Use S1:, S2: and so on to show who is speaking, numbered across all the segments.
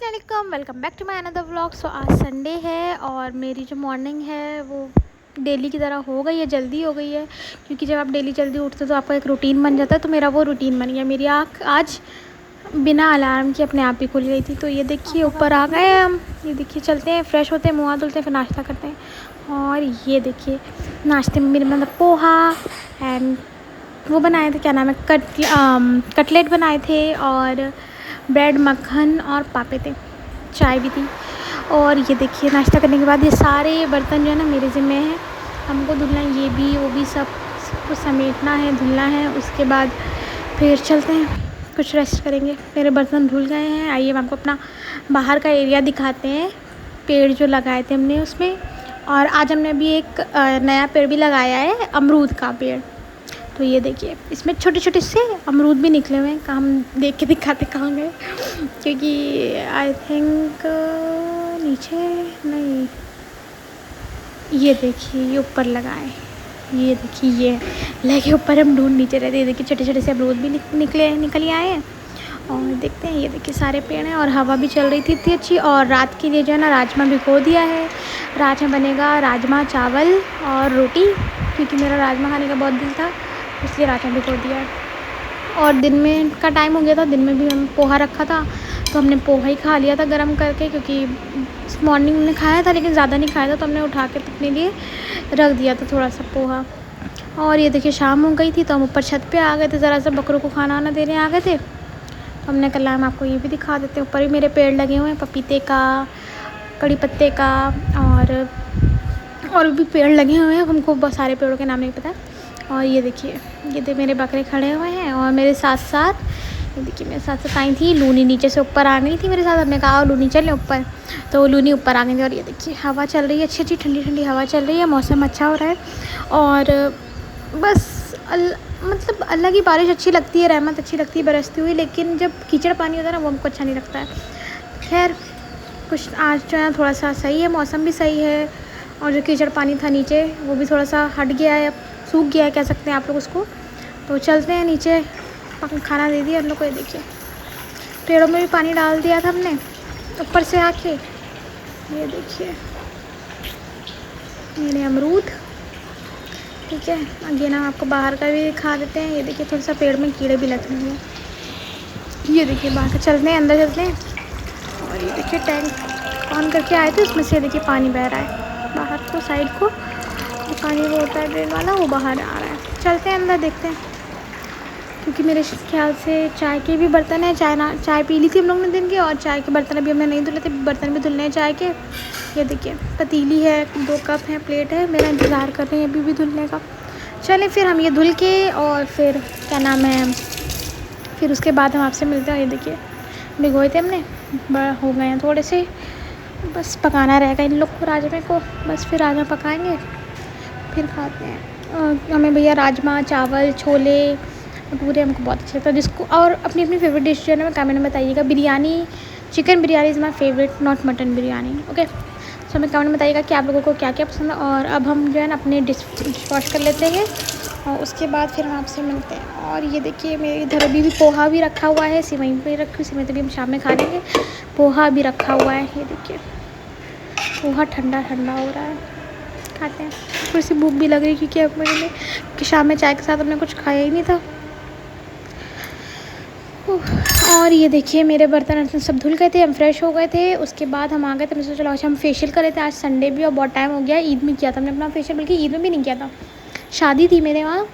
S1: अस्सलाम, welcome back to my another vlog. So आज Sunday है और मेरी जो मॉर्निंग है वो डेली की तरह हो गई है, जल्दी हो गई है। क्योंकि जब आप डेली जल्दी उठते हो तो आपका एक रूटीन बन जाता है। तो मेरा वो रूटीन बन गया। मेरी आँख आज बिना अलार्म के अपने आप ही खुल गई थी। तो ये देखिए ऊपर आ गए हम। ये देखिए चलते हैं, फ्रेश होते हैं, मुँह हाथ धुलते हैं, फिर नाश्ता करते हैं। और ये देखिए नाश्ते में मेरे मतलब पोहा एंड वो बनाए थे, क्या नाम है, कटलेट बनाए थे और ब्रेड, मक्खन और पापे थे, चाय भी थी। और ये देखिए नाश्ता करने के बाद ये सारे बर्तन जो है ना मेरे ज़िम्मे हैं। हमको धुलना है, ये भी वो भी, सब कुछ समेटना है, धुलना है। उसके बाद फिर चलते हैं, कुछ रेस्ट करेंगे। मेरे बर्तन धुल गए हैं। आइए हम आपको अपना बाहर का एरिया दिखाते हैं, पेड़ जो लगाए थे हमने उसमें। और आज हमने अभी एक नया पेड़ भी लगाया है, अमरूद का पेड़। तो ये देखिए इसमें छोटे छोटे से अमरूद भी निकले हुए हैं। हम देख के दिखाते कहाँ गए, क्योंकि आई थिंक नीचे नहीं, ये देखिए ये ऊपर लगाए, ये देखिए ये लगे ऊपर, हम ढूंढ नीचे रहते। ये देखिए छोटे छोटे से अमरूद भी निकल आए हैं। और देखते हैं, ये देखिए सारे पेड़ हैं और हवा भी चल रही थी इतनी अच्छी। और रात के लिए जो है ना राजमा भिगो दिया है। रात में बनेगा राजमा चावल और रोटी, क्योंकि मेरा राजमा खाने का बहुत दिल था, इसलिए राजमा भिगो दिया है। और दिन में का टाइम हो गया था, दिन में भी हम पोहा रखा था तो हमने पोहा ही खा लिया था गरम करके, क्योंकि मॉर्निंग में खाया था लेकिन ज़्यादा नहीं खाया था, तो हमने उठा के अपने लिए रख दिया था थोड़ा सा पोहा। और ये देखिए शाम हो गई थी तो हम ऊपर छत पे आ गए थे, ज़रा सा बकरों को खाना वाना देने आ गए थे। तो हमने कल हम आपको ये भी दिखा देते हैं। ऊपर भी मेरे पेड़ लगे हुए हैं, पपीते का, कड़ी पत्ते का, और भी पेड़ लगे हुए हैं। हमको बहुत सारे पेड़ों के नाम नहीं पता। और ये देखिए मेरे बकरे खड़े हुए हैं और मेरे साथ साथ, ये देखिए मेरे साथ साथ आई थी लूनी, नीचे से ऊपर आ गई थी मेरे साथ। हमने कहा लूनी चले ऊपर, तो लूनी ऊपर आ गई थी। और ये देखिए हवा चल रही है, अच्छी अच्छी ठंडी ठंडी हवा चल रही है, मौसम अच्छा हो रहा है। और बस मतलब अलग ही बारिश अच्छी लगती है, रहमत अच्छी लगती है बरसती हुई। लेकिन जब कीचड़ पानी होता है ना वो हमको अच्छा नहीं लगता है। खैर कुछ आज जो है थोड़ा सा सही है, मौसम भी सही है। और जो कीचड़ पानी था नीचे वो भी थोड़ा सा हट गया है, सूख गया है कह सकते हैं आप लोग उसको। तो चलते हैं नीचे, खाना दे दिया हम लोग को। ये देखिए पेड़ों में भी पानी डाल दिया था हमने ऊपर से आके। ये देखिए मेरे अमरूद, ठीक है। अगेन हम आपको बाहर का भी दिखा देते हैं। ये देखिए थोड़ा सा पेड़ में कीड़े भी लगे हुए हैं। ये देखिए बाहर का, चलते हैं अंदर चलते हैं। और ये देखिए टैंक ऑन करके आए थे, उसमें से देखिए पानी बह रहा है बाहर को, साइड को पानी वो होता है ड्रेन वाला, वो बाहर आ रहा है। चलते हैं अंदर देखते हैं, क्योंकि मेरे ख्याल से चाय के भी बर्तन है। चाय पी ली थी हम लोग ने दिन के, और चाय के बर्तन अभी हमने नहीं धुले थे, बर्तन भी धुलने हैं चाय के। ये देखिए पतीली है, 2 कप है, प्लेट है, मेरा इंतज़ार कर रहे हैं अभी भी धुलने का। चलें फिर हम ये धुल के, और फिर क्या नाम है, फिर उसके बाद हम आपसे मिलते हैं। ये देखिए भिगोए थे हमने, बड़ा हो गए हैं थोड़े से, बस पकाना रहेगा इन लोग को, राजमे को। बस फिर राजमा पकाएंगे, फिर खाते हैं। हमें भैया राजमा चावल छोले भटूरे हमको बहुत अच्छा लगता है, जिसको और अपनी अपनी फेवरेट डिश जो है ना कमेंट में बताइएगा। Biryani, chicken biryani is my favourite, not mutton biryani, okay. So हमें कमेंट में बताइएगा कि आप लोगों को क्या क्या पसंद है। और अब हम जो है ना अपने डिश वॉश कर लेते हैं और उसके बाद फिर हम आपसे मिलते हैं। और ये देखिए मेरे इधर अभी भी पोहा भी रखा हुआ है, सिवई पे रखी, सिवई तो भी हम शाम में खा लेंगे। पोहा भी रखा हुआ है, ये देखिए पोहा ठंडा ठंडा हो रहा है, खाते हैं। थोड़ी सी भूख भी लग रही क्योंकि अब मैंने कि शाम में चाय के साथ हमने कुछ खाया ही नहीं था। और ये देखिए मेरे बर्तन सब धुल गए थे, हम फ्रेश हो गए थे। उसके बाद हम आ गए थे, हमने सोचा चलो आज हम फेशियल कर रहे थे। आज संडे भी और बहुत टाइम हो गया, ईद में किया था हमने अपना फेशियल, बल्कि ईद में भी नहीं किया था, शादी थी मेरे वहाँ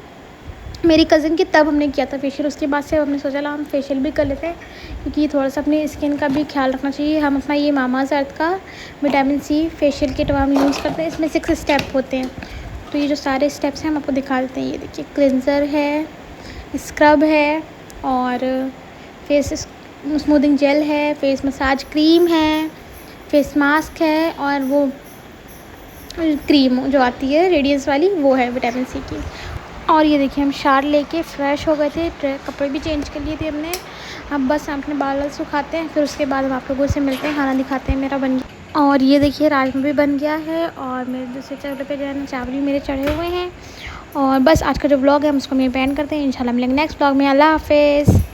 S1: मेरी कज़न की, तब हमने किया था फेशियल। उसके बाद से हमने सोचा हम फेशियल भी कर लेते हैं, क्योंकि थोड़ा सा अपनी स्किन का भी ख्याल रखना चाहिए। हम अपना ये मामाअर्थ का विटामिन सी फेशियल किट हम यूज़ करते हैं, इसमें 6 स्टेप होते हैं। तो ये जो सारे स्टेप्स हैं हम आपको दिखा देते हैं। ये देखिए क्लिनज़र है, स्क्रब है, और फेस स्मूदिंग जेल है, फेस मसाज क्रीम है, फेस मास्क है, और वो क्रीम जो आती है रेडियंस वाली वो है विटामिन सी की। और ये देखिए हम शार लेके फ़्रेश हो गए थे, कपड़े भी चेंज कर लिए थे हमने। अब बस हम अपने बाल सुखाते हैं, फिर उसके बाद हम आप लोगों से मिलते हैं, खाना दिखाते हैं। मेरा बन गया, और ये देखिए राजमा भी बन गया है, और मेरे दूसरे चूल्हे पे जो है ना चावल भी मेरे चढ़े हुए हैं। और बस आज का जो व्लॉग है हम उसको मैं एंड करते हैं। इंशाल्लाह मिलेंगे नेक्स्ट व्लॉग में। अल्लाह हाफ़िज़।